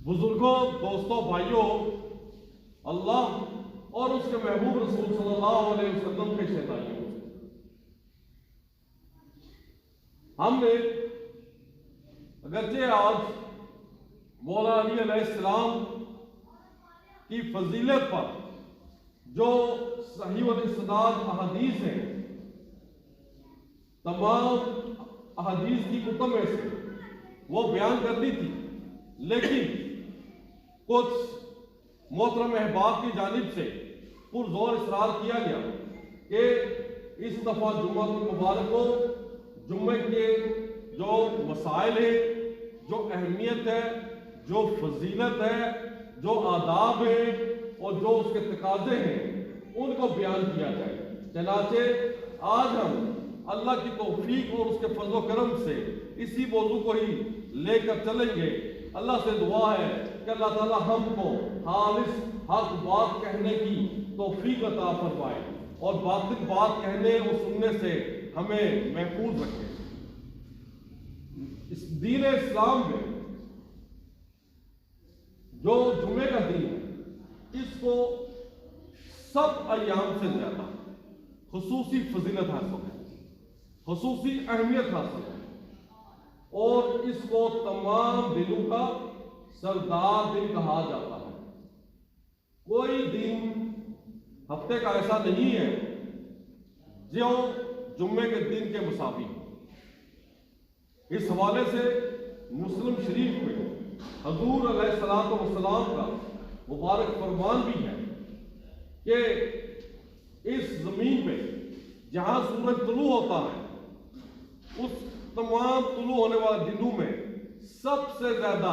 بزرگوں، دوستوں، بھائیوں، اللہ اور اس کے محبوب رسول صلی اللہ علیہ وسلم کے شہدائیوں، ہم نے اگرچہ آج مولا علی علیہ السلام کی فضیلت پر جو صحیح الاستناد احادیث ہیں، تمام احادیث کی کتب میں سے وہ بیان کرنی تھی، لیکن کچھ محترم احباب کی جانب سے پرزور اصرار کیا گیا کہ اس دفعہ جمعہ المبارک کو جمعے کے جو مسائل ہیں، جو اہمیت ہے، جو فضیلت ہے، جو آداب ہیں اور جو اس کے تقاضے ہیں، ان کو بیان کیا جائے۔ چنانچہ آج ہم اللہ کی توفیق اور اس کے فضل و کرم سے اسی موضوع کو ہی لے کر چلیں گے۔ اللہ سے دعا ہے کہ اللہ تعالی ہم کو خالص حق بات کہنے کی توفیق عطا فرمائے اور باطل بات کہنے اور سننے سے ہمیں محفوظ رکھے۔ اس دین اسلام میں جو جمعے کا دن ہے، اس کو سب ایام سے زیادہ خصوصی فضیلت حاصل ہے، خصوصی اہمیت حاصل ہے، اور اس کو تمام دنوں کا سردار دن کہا جاتا ہے۔ کوئی دن ہفتے کا ایسا نہیں ہے جو جمعے کے دن کے مساوی ہو۔ اس حوالے سے مسلم شریف میں حضور علیہ الصلوۃ والسلام کا مبارک فرمان بھی ہے کہ اس زمین پہ جہاں سورج طلوع ہوتا ہے، اس تمام طلوع ہونے والے دنوں میں سب سے زیادہ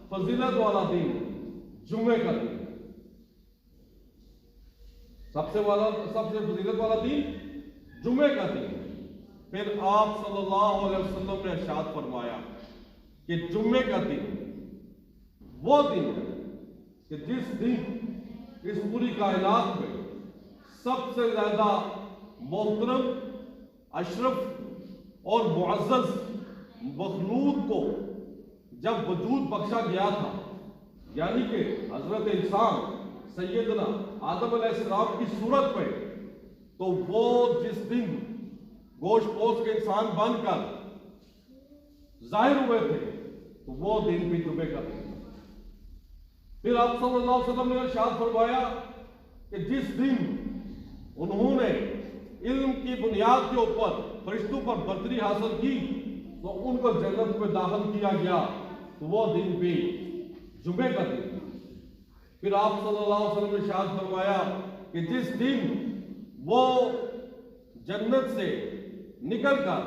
فضیلت والا دن جمعے کا دن ہے۔ سب سے فضیلت والا دن جمعے کا دن ہے۔ پھر آپ صلی اللہ علیہ وسلم نے ارشاد فرمایا کہ جمعے کا دن وہ دن ہے کہ جس دن اس پوری کائنات میں سب سے زیادہ محترم، اشرف اور معزز مخلوق کو جب وجود بخشا گیا تھا، یعنی کہ حضرت انسان سیدنا آدم علیہ السلام کی صورت میں، تو وہ جس دن گوشت پوش کے انسان بن کر ظاہر ہوئے تھے، تو وہ دن بھی جمعے کا دن تھا۔ پھر آپ صلی اللہ علیہ وسلم نے ارشاد فرمایا کہ جس دن انہوں نے علم کی بنیاد کے اوپر فرشتوں پر برتری حاصل کی تو ان کو جنت میں داخل کیا گیا، تو وہ دن بھی جمعے کا دن تھا۔ پھر آپ صلی اللہ علیہ وسلم نے ارشاد فرمایا کہ جس دن وہ جنت سے نکل کر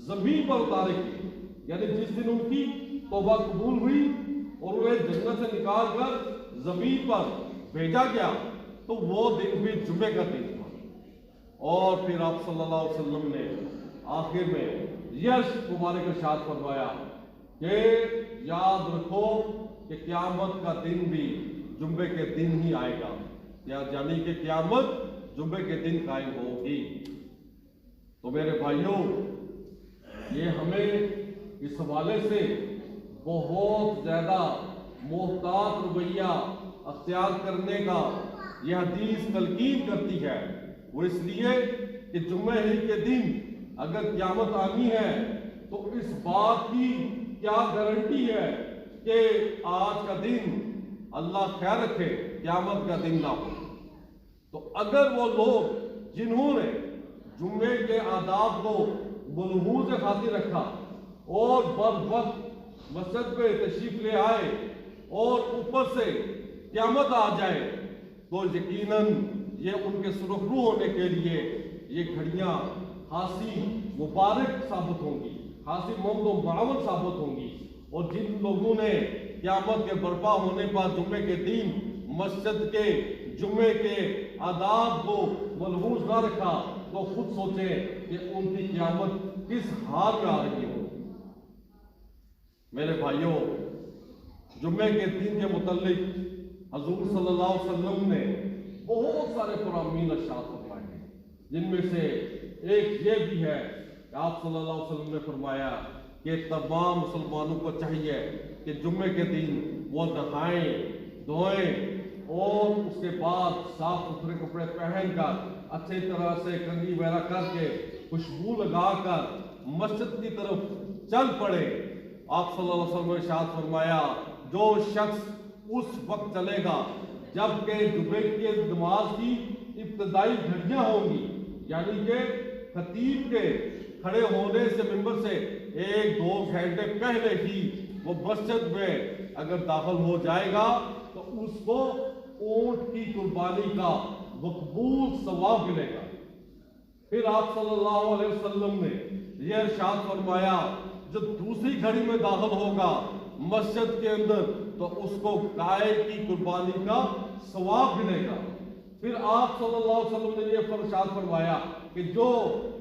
زمین پر اتارے گئے، یعنی جس دن ان کی توبہ قبول ہوئی اور انہیں جنت سے نکال کر زمین پر بھیجا گیا، تو وہ دن بھی جمعے کا دن تھا۔ اور پھر آپ صلی اللہ علیہ وسلم نے آخر میں یہ مبارک ارشاد فرمایا کہ یاد رکھو کہ قیامت کا دن بھی جمعے کے دن ہی آئے گا، یعنی کہ قیامت جمعے کے دن قائم ہوگی۔ تو میرے بھائیوں، یہ ہمیں اس حوالے سے بہت زیادہ محتاط رویہ اختیار کرنے کا یہ حدیث تلقین کرتی ہے۔ وہ اس لیے کہ جمعے ہی کے دن اگر قیامت آنی ہے تو اس بات کی کیا گارنٹی ہے کہ آج کا دن اللہ خیر رکھے قیامت کا دن نہ ہو۔ تو اگر وہ لوگ جنہوں نے جمعے کے آداب کو ملحوظ خاطر رکھا اور بر وقت مسجد پہ تشریف لے آئے اور اوپر سے قیامت آ جائے، تو یقیناً یہ ان کے سرخرو ہونے کے لیے یہ گھڑیاں خاصی مبارک ثابت ہوں گی، خاصی ممد و معاون ثابت ہوں گی۔ اور جن لوگوں نے قیامت کے برپا ہونے پر جمعے کے دن مسجد کے جمعے کے آداب کو ملحوظ نہ رکھا، تو خود سوچیں کہ ان کی قیامت کس حال میں آ رہی ہو۔ میرے بھائیوں، جمعے کے دن کے متعلق حضور صلی اللہ علیہ وسلم نے بہت سارے فرامین ارشاد فرمائے ہیں، جن میں سے ایک یہ بھی ہے کہ آپ صلی اللہ علیہ وسلم نے فرمایا کہ تمام مسلمانوں کو چاہیے کہ جمعے کے دن وہ نہائیں دھوئیں اور اس کے بعد صاف ستھرے کپڑے پہن کر اچھی طرح سے کنگھی وغیرہ کر کے خوشبو لگا کر مسجد کی طرف چل پڑے۔ آپ صلی اللہ علیہ وسلم نے ارشاد فرمایا جو شخص اس وقت چلے گا جبکہ جمعے کی نماز کی ابتدائی گھڑیاں ہوں گی، یعنی کہ خطیب کے کھڑے ہونے سے ممبر سے 1-2 گھنٹے پہلے ہی وہ مسجد میں اگر داخل ہو جائے گا تو اس کو اونٹ کی قربانی کا مقبول ثواب ملے گا۔ پھر آپ صلی اللہ علیہ وسلم نے یہ ارشاد فرمایا جو دوسری گھڑی میں داخل ہوگا مسجد کے اندر تو اس کو گائے کی قربانی کا ثواب ملے گا۔ پھر آپ صلی اللہ علیہ وسلم نے یہ ارشاد فرمایا کہ جو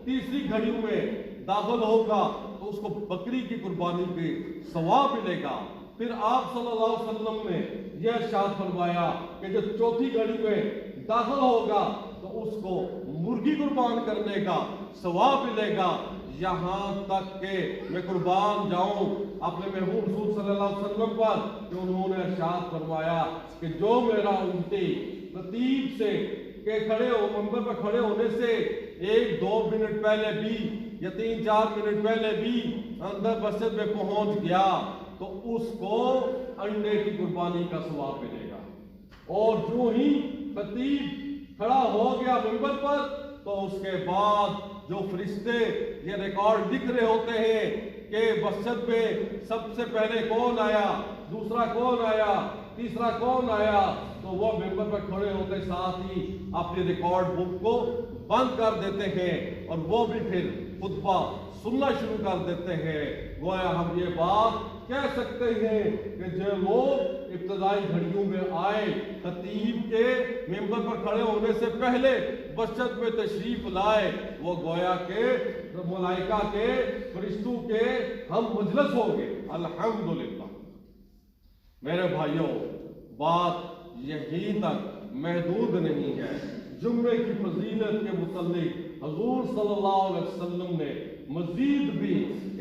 تیسری گھڑی میں داخل ہوگا تو اس کو بکری کی قربانی کے ثواب ملے گا۔ پھر آپ صلی اللہ علیہ وسلم نے یہ ارشاد فرمایا کہ جو چوتھی گھڑی میں داخل ہوگا تو اس کو مرغی قربان کرنے کا ثواب ملے گا، یہاں تک کہ میں قربان جاؤں اپنے محبوب رسول صلی اللہ علیہ وسلم پر کہ انہوں نے ارشاد فرمایا کہ جو میرا اونٹی خطیب سے کہ کھڑے ہو منبر پر کھڑے ہونے سے 1-2 منٹ پہلے بھی یا 3-4 منٹ پہلے بھی اندر مسجد میں پہنچ گیا تو اس کو انڈے کی قربانی کا ثواب ملے گا، اور جو ہی خطیب کھڑا ہو گیا منبر پر تو اس کے بعد جو فرشتے یہ ریکارڈ لکھ رہے ہوتے ہیں کہ مسجد میں سب سے پہلے کون آیا، دوسرا کون آیا، تیسرا کون آیا، تو وہ ممبر پر کھڑے ہوتے ساتھ ہی اپنی ریکارڈ بک کو بند کر دیتے ہیں اور وہ بھی پھر خطبہ سننا شروع کر دیتے ہیں۔ گویا ہم یہ بات کہہ سکتے ہیں کہ جو لوگ ابتدائی گھڑیوں میں آئے خطیب کے ممبر پر کھڑے ہونے سے پہلے مسجد میں تشریف لائے وہ گویا کہ ملائکہ کے فرشتوں کے ہم مجلس ہو گئے۔ الحمدللہ میرے بھائیوں، بات یہیں تک محدود نہیں ہے۔ جمعے کی فضیلت کے متعلق حضور صلی اللہ علیہ وسلم نے مزید بھی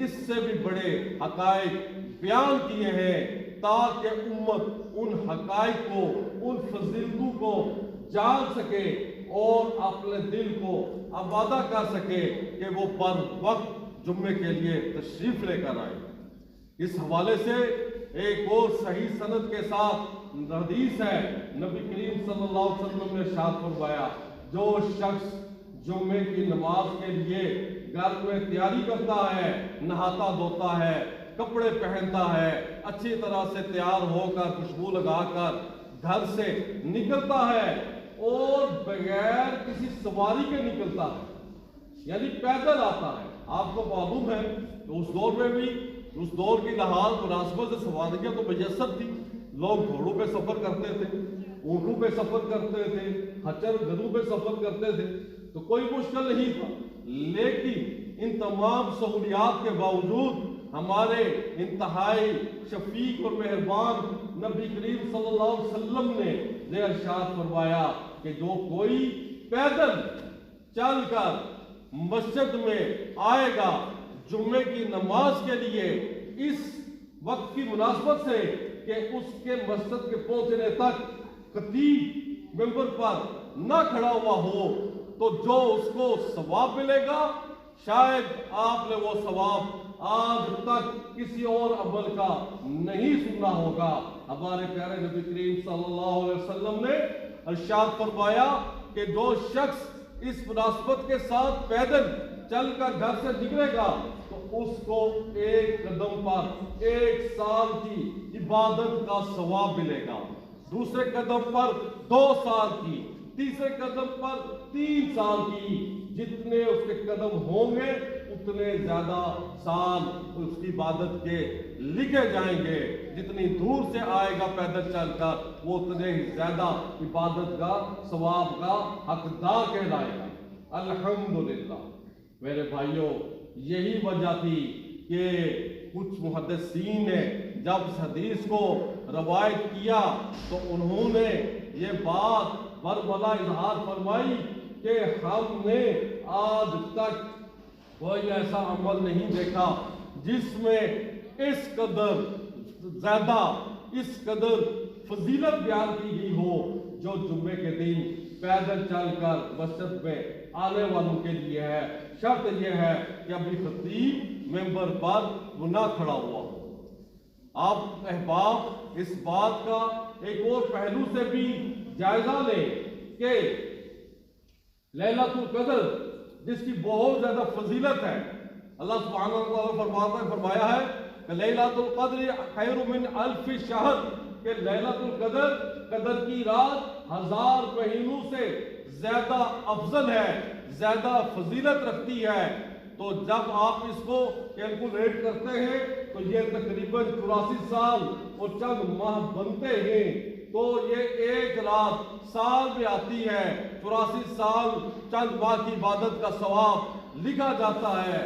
اس سے بھی بڑے حقائق بیان کیے ہیں تاکہ امت ان حقائق کو، ان فضیلتوں کو جان سکے اور اپنے دل کو آمادہ کر سکے کہ وہ پر وقت جمعے کے لیے تشریف لے کر آئے۔ اس حوالے سے ایک اور صحیح سند کے ساتھ حدیث ہے، نبی کریم صلی اللہ علیہ وسلم نے ارشاد فرمایا جو شخص جمعے کی نماز کے لیے گھر میں تیاری کرتا ہے، نہاتا دھوتا ہے، کپڑے پہنتا ہے، اچھی طرح سے تیار ہو کر خوشبو لگا کر گھر سے نکلتا ہے اور بغیر کسی سواری کے نکلتا ہے، یعنی پیدل آتا ہے۔ آپ کو معلوم ہے کہ اس دور میں بھی، اس دور کی لحاظ مناسبت سے سواریاں تو میسر تھی، لوگ گھوڑوں پہ سفر کرتے تھے، اونٹوں پہ سفر کرتے تھے، خچر گدھوں پہ سفر کرتے تھے، تو کوئی مشکل نہیں تھا۔ لیکن ان تمام سہولیات کے باوجود ہمارے انتہائی شفیق اور مہربان نبی کریم صلی اللہ علیہ وسلم نے یہ ارشاد فرمایا کہ جو کوئی پیدل چل کر مسجد میں آئے گا جمعے کی نماز کے لیے اس وقت کی مناسبت سے کہ اس کے مسجد کے پہنچنے تک خطیب ممبر پر نہ کھڑا ہوا ہو تو جو اس کو ثواب ملے گا شاید آپ نے وہ ثواب آج تک کسی اور عمل کا نہیں سنا ہوگا۔ ہمارے پیارے نبی کریم صلی اللہ علیہ وسلم نے ارشاد فرمایا کہ جو شخص اس مناسبت کے ساتھ پیدل چل کر گھر سے نکلے گا تو اس کو ایک قدم پر 1 سال کی عبادت کا ثواب ملے گا، دوسرے قدم پر 2 سال کی، تیسرے قدم پر 3 سال کی، جتنے اس کے قدم ہوں گے اتنے زیادہ سال اس کی عبادت کے لکھے جائیں گے، جتنی دور سے آئے گا پیدل چل کر وہ اتنے ہی زیادہ عبادت کا ثواب کا حقدار کہلائے گا۔ الحمدللہ میرے بھائیوں، یہی وجہ تھی کہ کچھ محدثین نے جب اس حدیث کو روایت کیا تو انہوں نے یہ بات برملا اظہار فرمائی کہ ہم نے آج تک کوئی ایسا عمل نہیں دیکھا جس میں اس قدر ज्यादा इस कदर फजीलत बयान की गई हो जो जुम्मे के दिन पैदल चलकर मस्जिद में आने वालों के लिए है। शर्त यह है कि अभी खतीब मेंबर पर वो ना खड़ा हुआ हो। आप अहबाब इस बात का एक और पहलू से भी जायजा लें कि लैलतुल कद्र जिसकी बहुत ज्यादा फजीलत है, अल्लाह सुब्हानहू व तआला फरमाया है कि लैलतुल कद्र खैरुम मिन अल्फ शहर, कि लैलतुल कद्र कद्र की रात 1000 महीनों से ज्यादा अफजल है, ज्यादा फजीलत रखती है। तो जब आप इसको कैलकुलेट करते हैं तो ये तकरीबन 84 साल और चंद माह बनते हैं, तो ये एक रात साल में आती है। 84 साल चंद माह की इबादत का सवाब लिखा जाता है।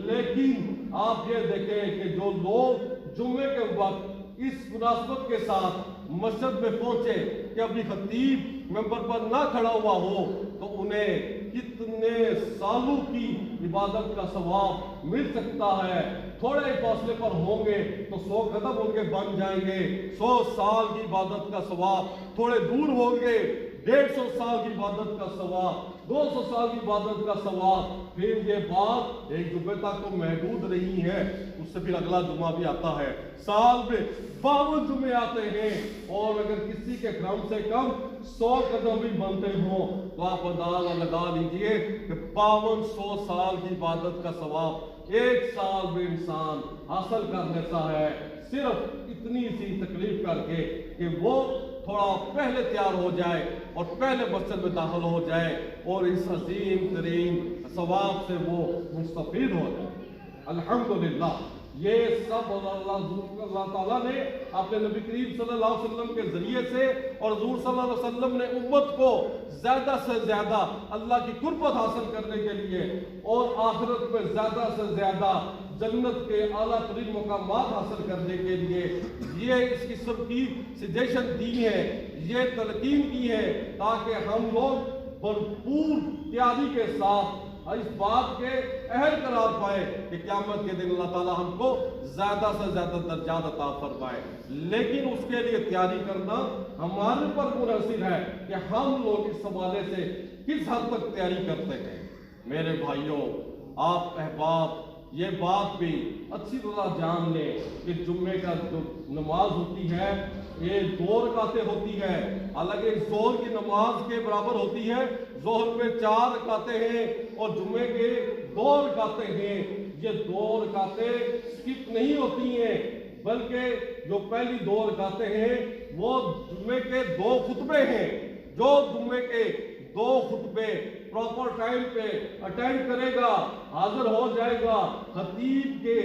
लेकिन आप ये देखें कि जो लोग जुम्मे के वक्त इस मुनासबत के साथ मस्जिद में पहुंचे कि अभी खतीब मेंबर पर ना खड़ा हुआ हो, तो उन्हें कितने सालों की इबादत का सवाब मिल सकता है। थोड़े ही फासले पर होंगे तो 100 कदम उनके बन जाएंगे, 100 साल की इबादत का सवाब। थोड़े दूर होंगे 150 साल की इबादत का सवाब, 200 साल की इबादत का सवाब। फिर ये बात एक जुम्मे तक तो महदूद नहीं है, उससे फिर अगला जुम्मा भी आता है। साल में 52 जुम्मे आते हैं, और अगर किसी के कम से कम 100 कदम भी बनते हों तो आप अंदाजा लगा लीजिए कि 5200 साल की इबादत का सवाब एक साल में इंसान हासिल कर लेता है, सिर्फ इतनी सी तकलीफ करके कि वो थोड़ा पहले तैयार हो जाए और पहले मस्जिद में दाखिल हो जाए और इस अजीम तरीन सवाब से वो मुस्तफीद हो जाए। अल्हम्दुलिल्लाह, ये सब अल्लाह ताला ने अपने नबी करीम सल्लल्लाहु अलैहि वसल्लम के जरिए से और हुजूर सल्लल्लाहु अलैहि वसल्लम ने उम्मत को ज्यादा से ज्यादा अल्लाह की कुर्बत हासिल करने के लिए और आखिरत में ज्यादा से ज्यादा जन्नत के आला तरीन मुकामात हासिल करने के लिए ये इस किस्म की सजेशन दी है, ये तलकीन की है, ताकि हम लोग भरपूर तैयारी के साथ इस बात के अहल करार पाए कि क़यामत के दिन अल्लाह ताला हमको ज्यादा से ज्यादा दर्जात अता फरमाए। लेकिन उसके लिए तैयारी करना हमारे पर मुनहसिर है कि हम लोग इस हवाले से किस हद तक तैयारी करते हैं। मेरे भाइयों, आप अहबाब ये बात भी अच्छी तरह जान लें कि जुम्मे का जो नमाज होती है ये 2 रकातें होती है। हालांकि जोहर की नमाज के बराबर होती है, जोहर में 4 रकातें हैं और जुम्मे के 2 रकातें हैं। ये 2 रकातें स्किप नहीं होती हैं, बल्कि जो पहली 2 रकातें हैं वो जुम्मे के 2 खुतबे हैं। जो जुम्मे के 2 खुतबे प्रॉपर टाइम पे अटेंड करेगा, हाजिर हो जाएगा, खतीब के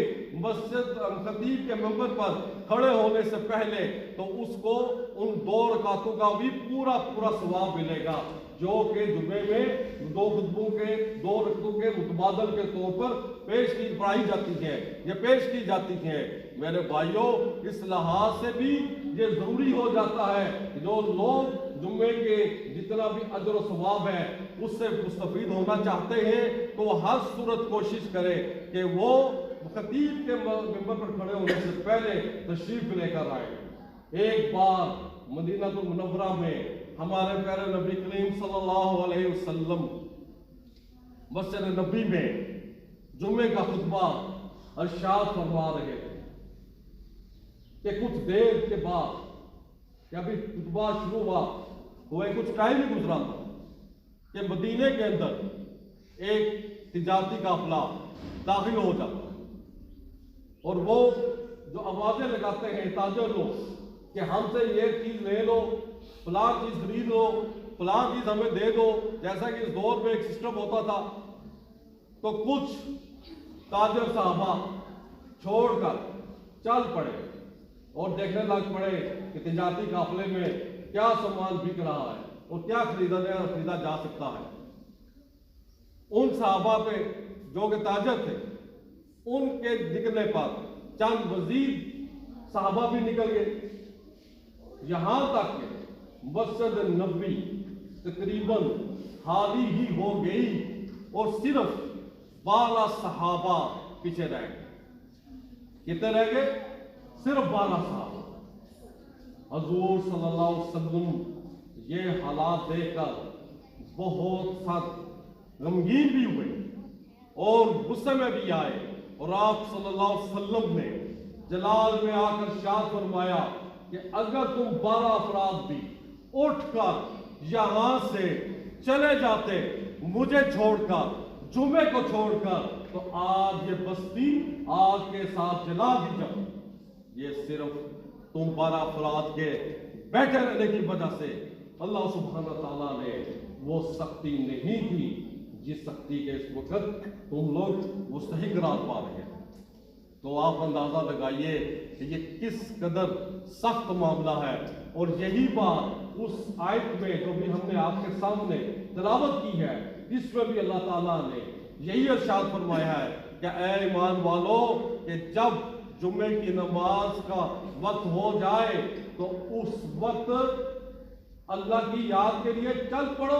मेंबर पर खड़े होने से पहले, तो उसको उन 2 रकातों का भी पूरा सवाब मिलेगा, जो कि जुम्मे में 2 खुतबों के 2 रकातों के मुतबादल के तौर पर पढ़ाई जाती है, ये पेश की जाती है। मेरे भाइयों, इस लिहाज से भी ये जरूरी हो जाता है कि जो लोग जुम्मे के जितना भी अजर व सवाब है उससे मुस्तफीद होना चाहते हैं, तो हर सूरत कोशिश करें कि वो खतीब के मेंबर पर खड़े होने से पहले तशरीफ लेकर आए। एक बार मदीनातुल मुनव्वरा में हमारे प्यारे नबी करीम सल्लल्लाहु अलैहि वसल्लम मस्जिद नबी में जुम्मे का खुतबा इरशाद फरमा रहे थे कि कुछ देर के बाद, अभी खुतबा शुरू हुआ कुछ टाइम ही गुजरा था कि मदीने के अंदर एक तिजारती काफिला दाखिल हो जाता है और वो जो आवाजें लगाते हैं ताजर लोग कि हमसे ये चीज ले लो, फलां चीज खरीद लो, फलां चीज हमें दे दो, जैसा कि इस दौर में एक सिस्टम होता था। तो कुछ ताजर साहबा छोड़कर चल पड़े और देखने लग पड़े कि तिजारती काफिले में क्या सामान बिक रहा है और क्या खरीदा जा सकता है। उन साहबा पे जो कि ताजर थे, उनके दिखने पर चंद मजीद साहबा भी निकल गए, यहां तक कि मस्जिद नबी तकरीबन खाली ही हो गई और सिर्फ 12 सहाबा पीछे रह गए। कितने रह गए? सिर्फ 12 साल। हजूर सल्लल्लाहु अलैहि वसल्लम ये हालात देखकर बहुत सख्त गमगीन भी हुए और गुस्से में भी आए, और आप सल्लल्लाहु अलैहि वसल्लम ने जलाल में आकर इरशाद फरमाया कि अगर तुम 12 अफराद भी उठकर यहाँ से चले जाते मुझे छोड़कर, जुमे को छोड़कर, तो आज ये बस्ती आग के साथ जला दी जाओ। ये सिर्फ तुम 12 अफराद के बैठे रहने की वजह से अल्लाह सुब्हानहू व तआला ने वो सख्ती नहीं की जिस सख्ती के इस वक्त तुम लोग मुस्तहिक करार पा रहे हैं। तो आप अंदाजा लगाइए कि ये किस कदर सख्त मामला है। और यही बात उस आयत में जो भी हमने आपके सामने तिलावत की है, इसमें भी अल्लाह ताला ने यही इरशाद फरमाया है कि ऐ ईमान वालों कि जब जुम्मे की नमाज का वक्त हो जाए तो उस वक्त अल्लाह की याद के लिए चल पड़ो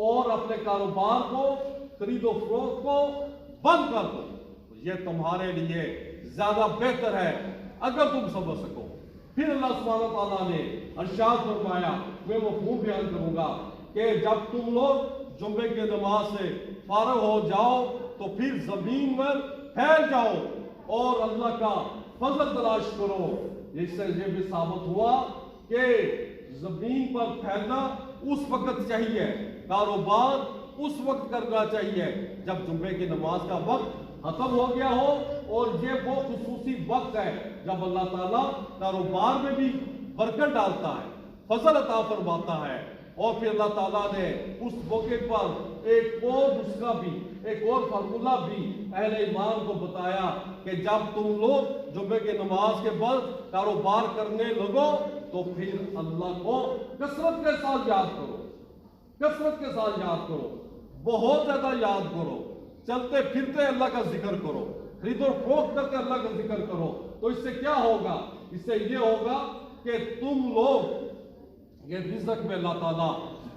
और अपने कारोबार को, खरीदो फरोख्त को बंद कर दो। ये तुम्हारे लिए ज्यादा बेहतर है अगर तुम समझ सको। फिर अल्लाह सुब्हानहू व तआला ने इरशाद फरमाया, मैं मफ़हूम बयान करूंगा कि जब तुम लोग जुम्मे की नमाज से फारग हो जाओ तो फिर जमीन पर फैल जाओ और अल्लाह का फजल तलाश करो। इससे ये भी साबित हुआ कि जमीन पर फैलना उस वक्त चाहिए, कारोबार उस वक्त करना चाहिए जब जुम्मे की नमाज का वक्त खत्म हो गया हो, और ये वो खुसूसी वक्त है जब अल्लाह ताला कारोबार में भी बरकत डालता है, फजल अता फरमाता है। और फिर अल्लाह ताला ने उस मौके पर एक और नुस्खा भी, एक और फार्मूला भी अहले ईमान को बताया कि जब तुम लोग जुम्मे की नमाज के बाद कारोबार करने लगो तो फिर अल्लाह को कसरत के साथ याद करो, कसरत के साथ याद करो, बहुत ज्यादा याद करो, चलते फिरते अल्लाह का जिक्र करो, खरीदो फरोख्त करके अल्लाह का जिक्र करो। तो इससे क्या होगा? इससे ये होगा कि तुम लोग ये रिज़्क़ में अल्लाह ताला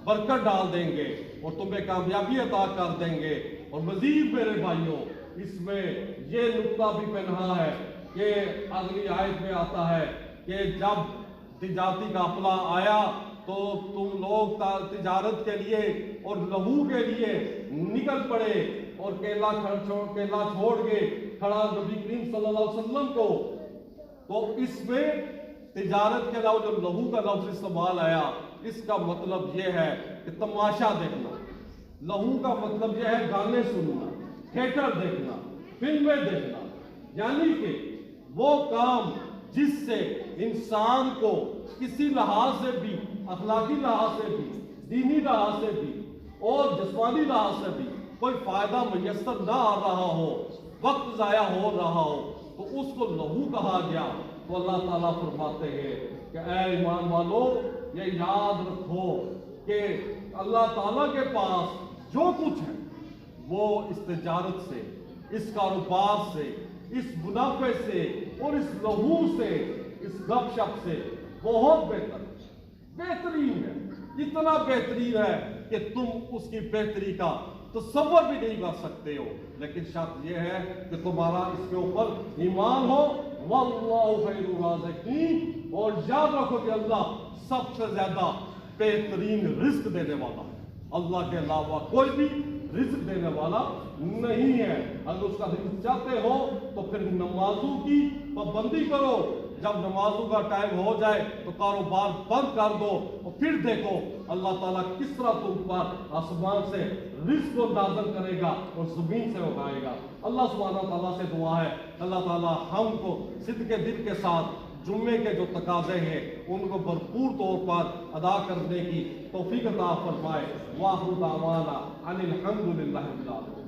बरकत डाल देंगे और तुम्हें कामयाबी अता कर देंगे। और मजीद मेरे भाइयों, इसमें ये नुक्ता भी पहना है कि अगली आयत में आता है कि जब तिजारती काफिला आया तो तुम लोग तिजारत के लिए और लहू के लिए निकल पड़े और केला छोड़ के खड़ा नबी करीम सल्लल्लाहु अलैहि वसल्लम को। तो इसमें तिजारत के अलावा जो लहू का लफ्ज इस्तेमाल आया, इसका मतलब यह है कि तमाशा देखना। लहू का मतलब यह है गाने सुनना, थिएटर देखना, फिल्में देखना, यानी कि वो काम जिससे इंसान को किसी लिहाज से भी, अखलाकी लिहाज से भी, दीनी लिहाज से भी और जिस्मानी लिहाज से भी कोई फायदा मुयस्सर ना आ रहा हो, वक्त जाया हो रहा हो, तो उसको लहू कहा गया। तो अल्लाह ताला फरमाते हैं कि ऐ ईमान वालों, ये याद रखो कि अल्लाह ताला के पास जो कुछ है वो इस तिजारत से, इस कारोबार से, इस मुनाफे से और इस लहू से, इस गपशप से बहुत बेहतरीन है। इतना बेहतरीन है कि तुम उसकी बेहतरी का तसव्वुर भी नहीं कर सकते हो। लेकिन शर्त यह है कि तुम्हारा इसके ऊपर ईमान हो। वल्लाहु खैरुर राज़िकीन, और याद रखो कि अल्लाह सबसे ज्यादा बेहतरीन रिज्क देने वाला है। अल्लाह के अलावा कोई भी रिज्क देने वाला नहीं है। अगर उसका रिज्क चाहते हो तो फिर नमाजों की पाबंदी करो, जब नमाजों का टाइम हो जाए तो कारोबार बंद कर दो और फिर देखो अल्लाह ताला किस तरह तुम पर आसमान से रिज्क को नाज़िल करेगा और ज़मीन से उगाएगा। अल्लाह सुब्हानहू ताला से दुआ है अल्लाह ताला हमको सिद्क़े दिल के साथ जुम्मे के जो तकाज़े हैं उनको भरपूर तौर पर अदा करने की तौफीक अता फरमाए। वाहिर दावाना अनिल हम्दुलिल्लाहि रब्बिल आलमीन।